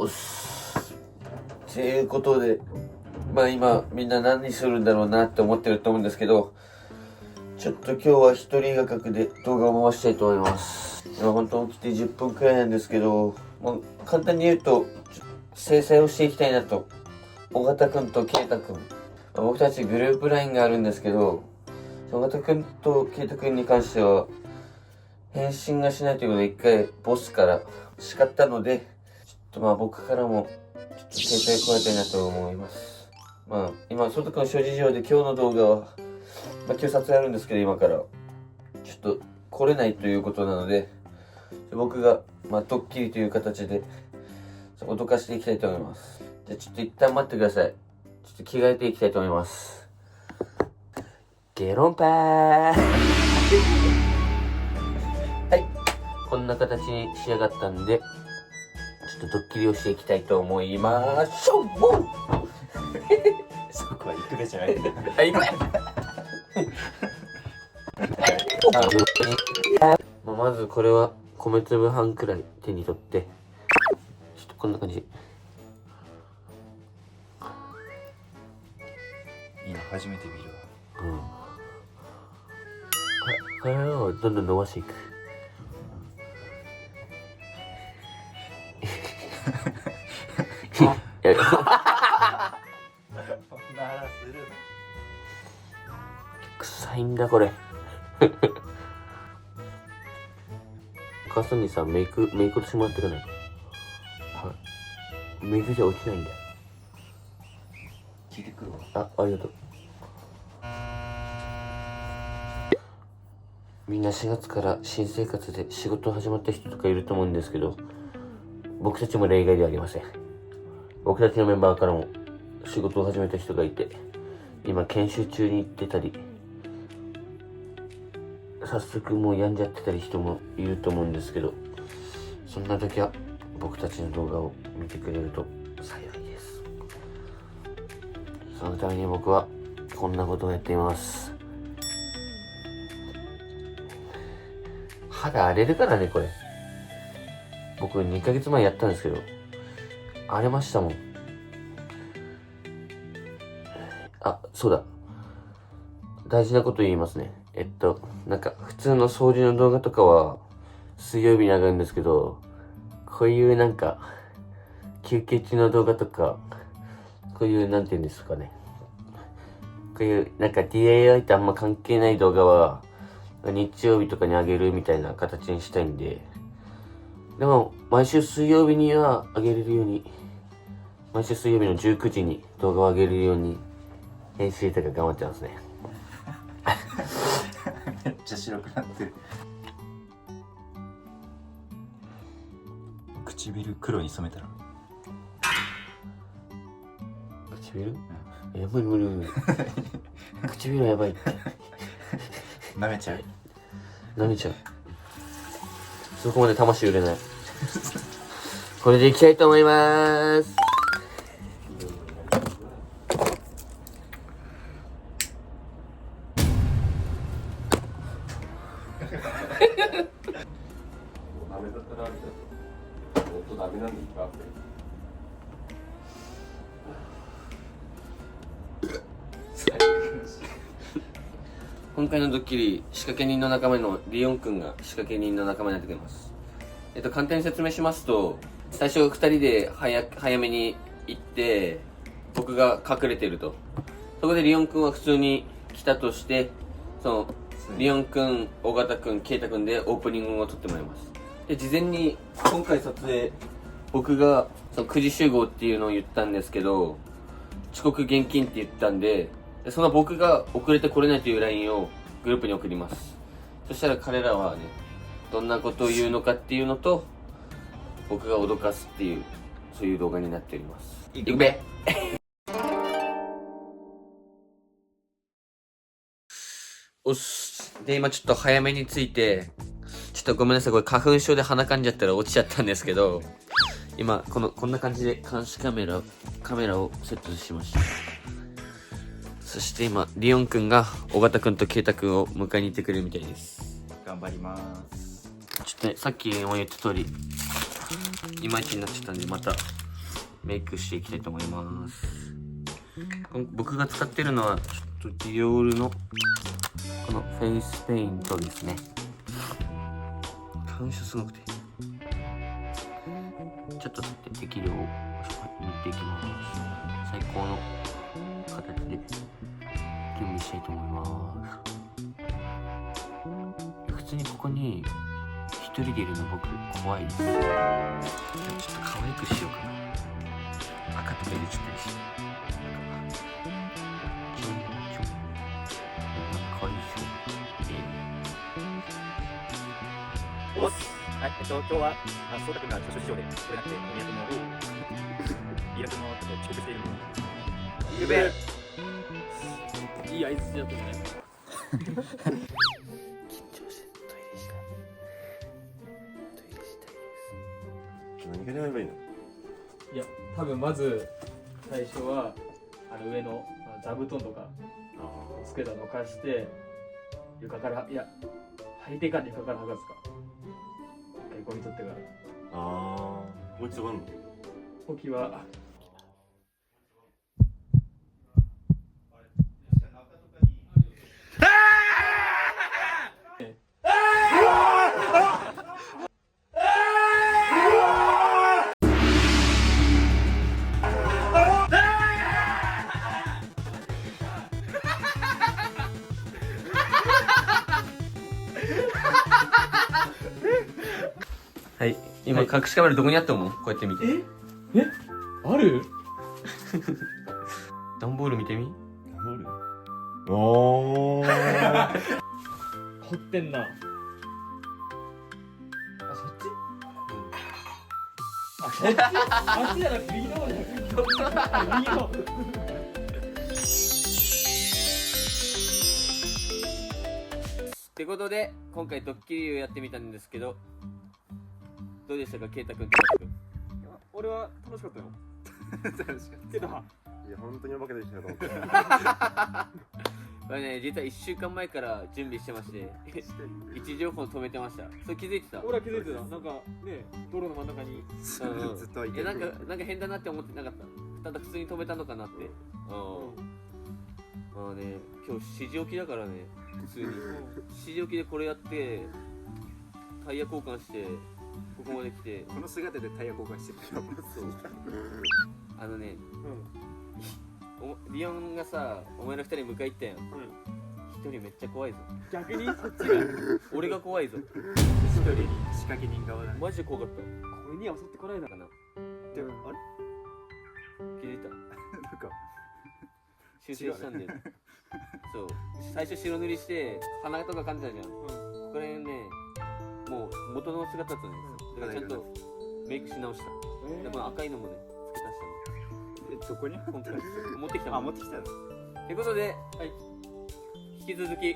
おっす。ということで、今みんな何するんだろうなって思ってると思うんですけど、ちょっと今日は一人画角で動画を回したいと思います。今本当起きて10分くらいなんですけど、簡単に言うと、制裁をしていきたいなと。尾形くんと圭太くん。僕たちグループ LINE があるんですけど、尾形くんと圭太くんに関しては、返信がしないということで一回ボスから叱ったので、ちょっと僕からもちょっと携帯加えたいなと思います。今、外の諸事情で今日の動画は、今日撮影あるんですけど、今から、ちょっと来れないということなので、僕が、ドッキリという形で、脅かしていきたいと思います。じゃあちょっと一旦待ってください。ちょっと着替えていきたいと思います。ゲロンパーはい。こんな形に仕上がったんで、ちょっとドッキリをしていきたいと思いましょうそこは行くべじゃないんだ。はい、行くべまずこれは米粒半くらい手に取って、ちょっとこんな感じ。いいな、初めて見るわ。体をどんどん伸ばしていく。そんな話する臭いんだこれ。お母さんにさ、メイクとしてもらってくれない？はい。メイクじゃ落ちないんだよ。聞いてくるわ。ありがとう。みんな4月から新生活で仕事始まった人とかいると思うんですけど、僕たちも例外ではありません。僕たちのメンバーからも仕事を始めた人がいて、今研修中に行ってたり、早速もう病んじゃってたり人もいると思うんですけど、そんな時は僕たちの動画を見てくれると幸いです。そのために僕はこんなことをやっています。肌荒れるからね、これ。僕2ヶ月前やったんですけど、荒れましたもん。そうだ。大事なこと言いますね。普通の掃除の動画とかは水曜日に上がるんですけど、こういう休憩中の動画とか、こういうなんて言うんですかね。こういうDIY ってあんま関係ない動画は、日曜日とかにあげるみたいな形にしたいんで、でも毎週水曜日にはあげれるように、毎週水曜日の19時に動画をあげれるように編集とか頑張ってますね。めっちゃ白くなってる。唇黒に染めたら。唇？無理。唇はやばいって。舐めちゃう。そこまで魂売れない。これでいきたいと思います。今回のドッキリ、仕掛け人の仲間のリオンくんが仕掛け人の仲間になってくれます。簡単に説明しますと、最初2人で早めに行って、僕が隠れてると。そこでリオンくんは普通に来たとして、リオンくん、尾形くん、圭太くんでオープニングを撮ってもらいます。で、事前に今回撮影、僕が9時集合っていうのを言ったんですけど、遅刻厳禁って言ったんで、その僕が遅れてこれないという LINE をグループに送ります。そしたら彼らはね、どんなことを言うのかっていうのと、僕が脅かすっていう、そういう動画になっております。いくべおっす。で、今ちょっと早めに着いて、ちょっとごめんなさい、これ花粉症で鼻かんじゃったら落ちちゃったんですけど、今、こんな感じで監視カメラをセットしました。そして今、リオンくんが尾形くんと圭太くんを迎えに行ってくれるみたいです。頑張ります。ちょっとね、さっきも言った通り、いまいちになっちゃったんで、またメイクしていきたいと思います。僕が使ってるのはちょっとディオールのこのフェイスペイントですね。反射すごくてちょっと取って適量を塗っていきます。最高の形で準備したいと思います。普通にここに一人でいるの僕怖いです。ちょっと可愛くしようかな。赤とか入れちゃったりしてちょんちょん可愛いでしょ。おっす。はい、今日はそうたくんが著書事情でこれなくて宮君のイラクのちょっと遅刻しているのゆうべいい相槌だったね。緊張してトイレしたいです。何がやればいいの？いや、多分まず最初は上の座布団とか机とかどかして床からいや履いてから床から剥がすかゴミ取ってからもう一度あるの？時ははい、今、隠しカメラどこにあったの？こうやって見て。えある？段ボール見てみ。おー掘ってんな。あ、そっち？あ、そっち？あっちじゃなくて右の方じゃなくて右の方。ってことで今回ドッキリをやってみたんですけど、どうでしたか、ケイタ君とマキ君。俺は楽しかったよ。けど、いや本当にお化けできたと思ってこれね、実は1週間前から準備してまして位置情報止めてました。それ気づいてた？俺は気づいてた。なんかね、道路の真ん中に。ずっといてなんか変だなって思ってなかった。ただ普通に止めたのかなって。まあね、今日7時起きだからね、普通に7時起きでこれやってタイヤ交換してここまで来て、この姿でタイヤ交換してるよ。リオンがさ、お前の2人迎え行ったやん。1人めっちゃ怖いぞ。逆にそっちが俺が怖いぞ。一人仕掛け人側だね。マジで怖かった。俺には襲ってこないだかな。でもあれ気づいた？なんか修正したんだよ。そう、最初白塗りして鼻とか噛んでたじゃん。これね、もう元の姿だったんですよ。だからちゃんとメイクし直した。でも赤いのもね、付け足したの。どこに今回持ってきたの。あ、持ってきたの。ということで、引き続き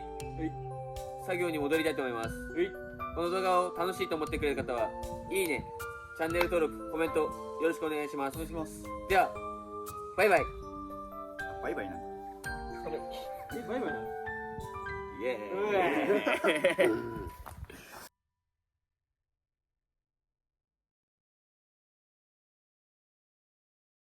作業に戻りたいと思います。この動画を楽しいと思ってくれる方はいいね、チャンネル登録、コメントよろしくお願いします。ではバイバイ。バイバイなんだ。バイバイなの？イエーイ